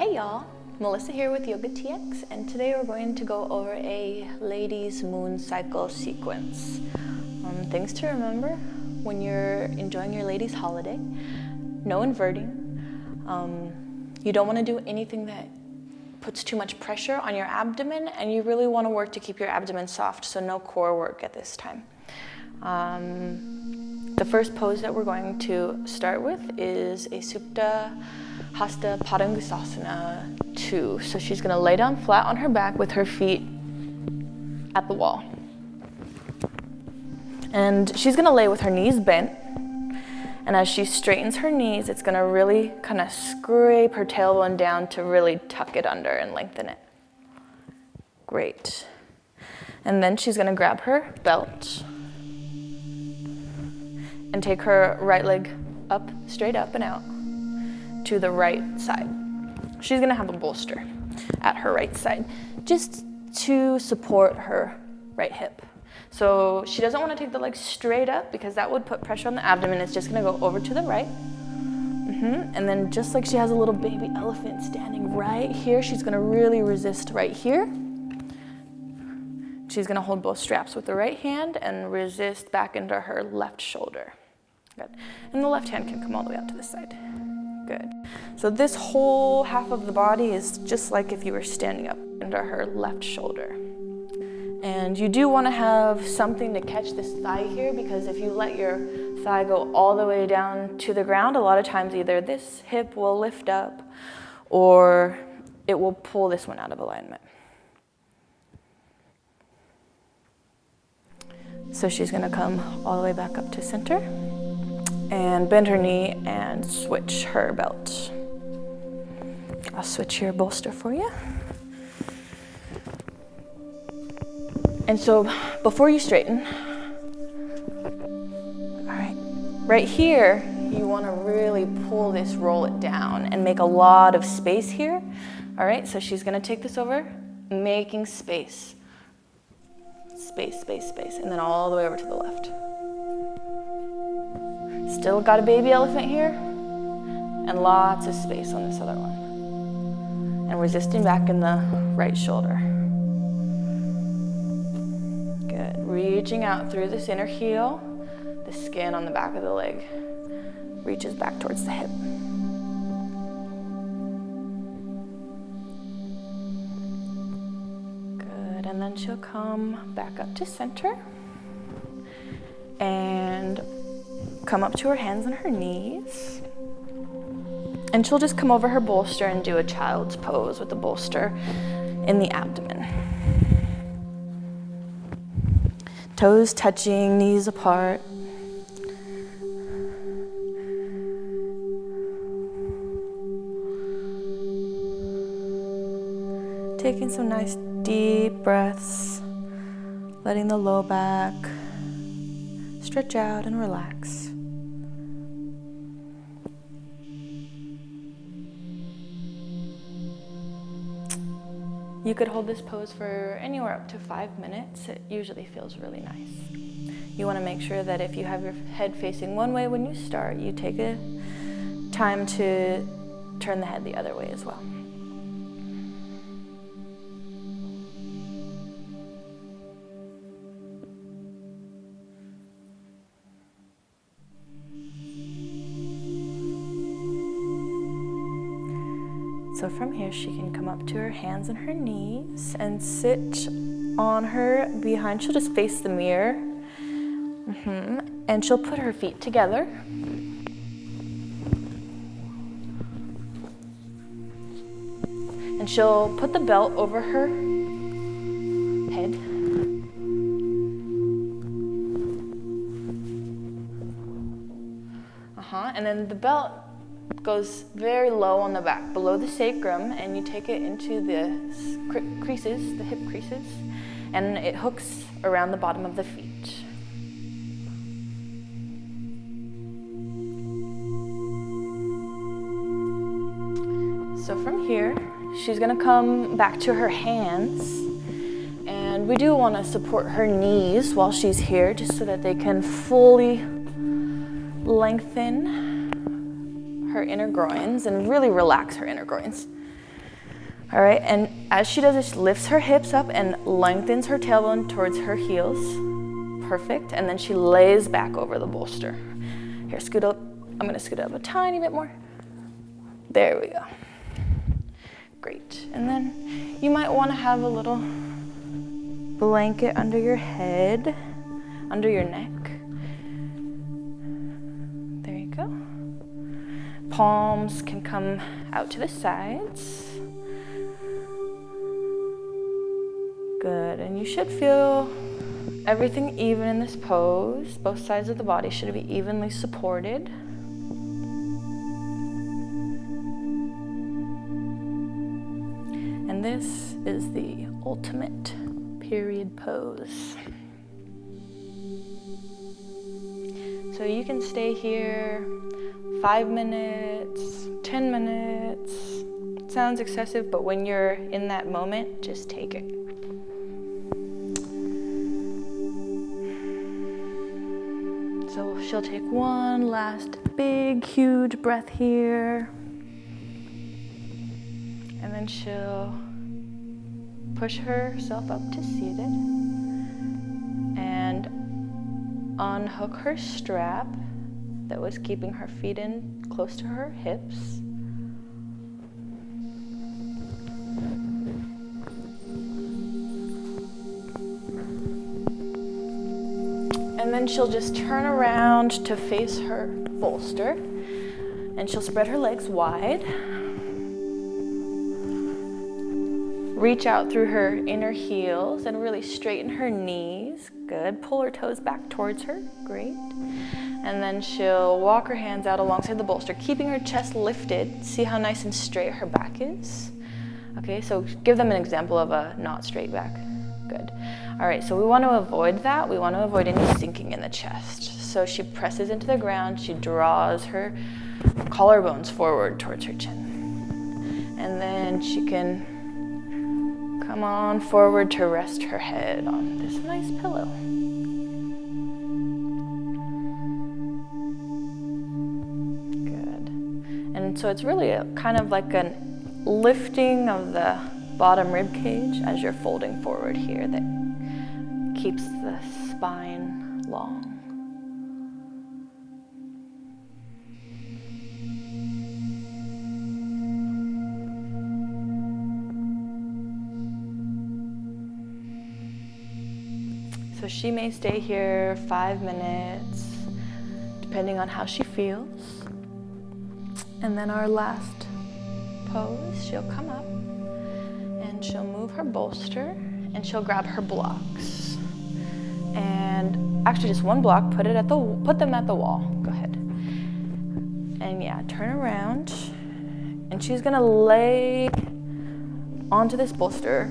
Hey y'all, Melissa here with Yoga TX, and today we're going to go over a ladies' moon cycle sequence. Things to remember when you're enjoying your ladies' holiday: no inverting. You don't want to do anything that puts too much pressure on your abdomen, and you really want to work to keep your abdomen soft, so no core work at this time. The first pose that we're going to start with is a Supta Hasta Padangusasana 2. So she's going to lay down flat on her back with her feet at the wall. And she's going to lay with her knees bent. And as she straightens her knees, it's going to really kind of scrape her tailbone down to really tuck it under and lengthen it. Great. And then she's going to grab her belt and take her right leg up, straight up and out to the right side. She's going to have a bolster at her right side just to support her right hip. So she doesn't want to take the leg straight up because that would put pressure on the abdomen. It's just going to go over to the right. And then just like she has a little baby elephant standing right here, she's going to really resist right here. She's going to hold both straps with the right hand and resist back into her left shoulder. Good. And the left hand can come all the way out to the side. Good. So this whole half of the body is just like if you were standing up into her left shoulder. And you do want to have something to catch this thigh here, because if you let your thigh go all the way down to the ground, a lot of times either this hip will lift up or it will pull this one out of alignment. So she's going to come all the way back up to center and bend her knee and switch her belt. I'll switch your bolster for you. And so before you straighten, all right, right here, you want to really pull this, roll it down and make a lot of space here. All right, so she's going to take this over, making space. Space, space, space, and then all the way over to the left. Still got a baby elephant here, and lots of space on this other one. And resisting back in the right shoulder. Good. Reaching out through this inner heel, the skin on the back of the leg reaches back towards the hip. Good, and then she'll come back up to center and come up to her hands and her knees. And she'll just come over her bolster and do a child's pose with the bolster in the abdomen. Toes touching, knees apart. Taking some nice deep breaths, letting the low back stretch out and relax. You could hold this pose for anywhere up to 5 minutes. It usually feels really nice. You want to make sure that if you have your head facing one way when you start, you take a time to turn the head the other way as well. So from here, she can come up to her hands and her knees and sit on her behind. She'll just face the mirror. And she'll put her feet together. And she'll put the belt over her head. And then the belt goes very low on the back, below the sacrum, and you take it into the creases, the hip creases, and it hooks around the bottom of the feet. So from here, she's going to come back to her hands, and we do want to support her knees while she's here, just so that they can fully lengthen her inner groins and really relax her inner groins. All right, and as she does this, she lifts her hips up and lengthens her tailbone towards her heels. Perfect, and then she lays back over the bolster. Here, scoot up. I'm gonna scoot up a tiny bit more. There we go. Great, and then you might wanna have a little blanket under your head, under your neck. There you go. Palms can come out to the sides. Good, and you should feel everything even in this pose. Both sides of the body should be evenly supported. And this is the ultimate period pose. So you can stay here 5 minutes, 10 minutes. It sounds excessive, but when you're in that moment, just take it. So she'll take one last big, huge breath here. And then she'll push herself up to seated and unhook her strap that was keeping her feet in close to her hips. And then she'll just turn around to face her bolster, and she'll spread her legs wide. Reach out through her inner heels and really straighten her knees. Good. Pull her toes back towards her. Great. And then she'll walk her hands out alongside the bolster, keeping her chest lifted. See how nice and straight her back is? Okay, so give them an example of a not straight back. Good. All right, so we want to avoid that. We want to avoid any sinking in the chest. So she presses into the ground. She draws her collarbones forward towards her chin. And then she can come on forward to rest her head on this nice pillow. Good. And so it's really kind of like a lifting of the bottom rib cage as you're folding forward here that keeps the spine long. So she may stay here 5 minutes, depending on how she feels. And then our last pose, she'll come up and she'll move her bolster and she'll grab her blocks. And actually just one block, put them at the wall. Go ahead. And yeah, turn around. And she's gonna lay onto this bolster.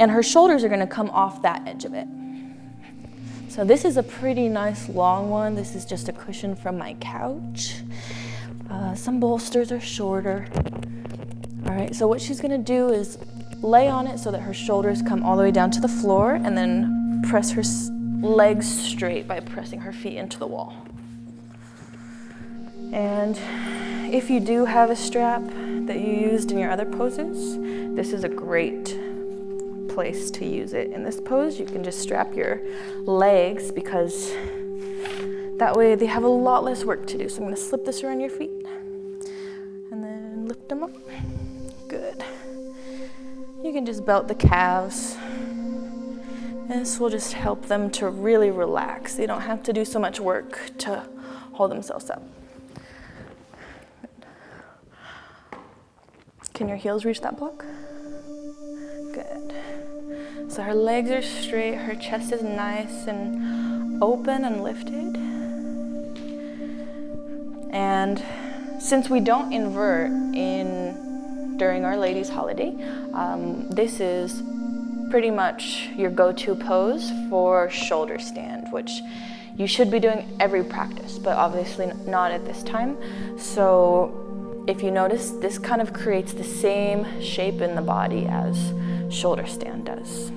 And her shoulders are gonna come off that edge of it. So this is a pretty nice long one. This is just a cushion from my couch. Some bolsters are shorter. All right, so what she's gonna do is lay on it so that her shoulders come all the way down to the floor and then press her legs straight by pressing her feet into the wall. And if you do have a strap that you used in your other poses, this is a great place to use it. In this pose, you can just strap your legs because that way they have a lot less work to do. So I'm gonna slip this around your feet and then lift them up. Good. You can just belt the calves. This will just help them to really relax. They don't have to do so much work to hold themselves up. Can your heels reach that block? Good. So her legs are straight, her chest is nice and open and lifted. And since we don't invert during Our Lady's holiday, this is pretty much your go-to pose for shoulder stand, which you should be doing every practice, but obviously not at this time. So if you notice, this kind of creates the same shape in the body as shoulder stand does.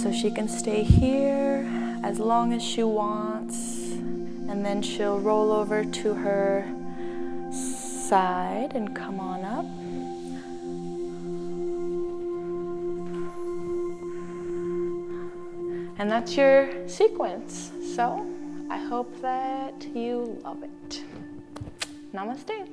So she can stay here as long as she wants, and then she'll roll over to her side and come on up. And that's your sequence. So I hope that you love it. Namaste.